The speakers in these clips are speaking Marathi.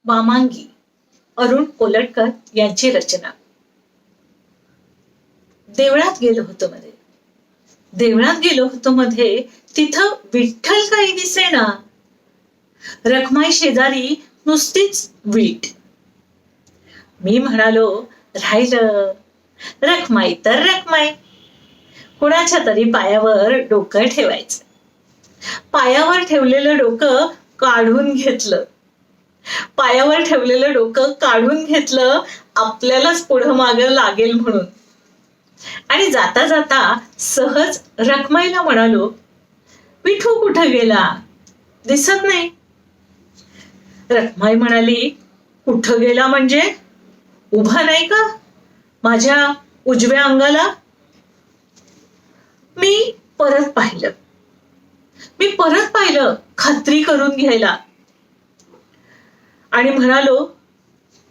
वामांगी अरुण कोलटकर यांची रचना. देवळात गेलो होतो मध्ये तिथं विठ्ठल काही दिसेना. रखमाई शेजारी नुसतीच वीट. मी म्हणालो, राहिलं, रखमाई तर रखमाई. कुणाच्या तरी पायावर डोकं ठेवायचं. पायावर ठेवलेलं डोकं काढून घेतलं. आपल्यालाच पुढं मागं लागेल म्हणून. आणि जाता जाता सहज रखमाईला म्हणालो, विठू कुठं गेला, दिसत नाही. रखमाई म्हणाली, कुठं गेला म्हणजे उभा नाही का माझ्या उजव्या अंगाला? मी परत पाहिलं खात्री करून घ्यायला आणि म्हणालो,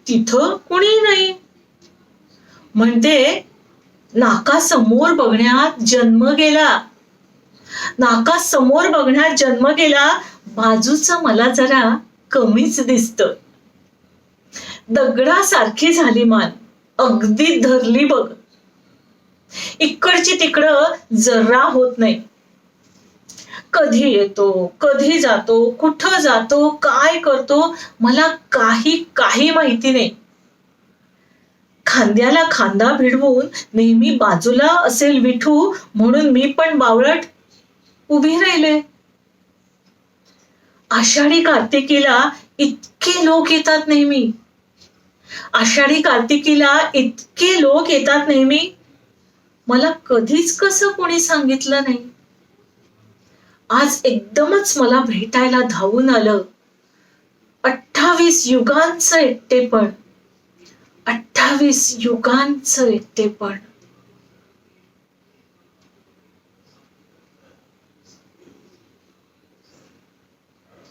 तिथं कुणी नाही. म्हणते, नाकासमोर बघण्यात जन्म गेला. बाजूचं मला जरा कमीच दिसतं. दगडासारखी झाली मान, अगदी धरली बघ. इकडची तिकडं जरा होत नाही. कधी येतो, कधी जातो, कुठं जातो, काय करतो, मला काही माहिती नाही. खांद्याला खांदा भिडवून नेहमी बाजूला असेल विठू म्हणून मी पण बावळट उभी राहिले. आषाढी कार्तिकीला इतके लोक येतात नेहमी. मला कधीच कसं कोणी सांगितलं नाही. आज एकदमच मला भेटायला धावून आलं. 28 युगांचं एकटेपण.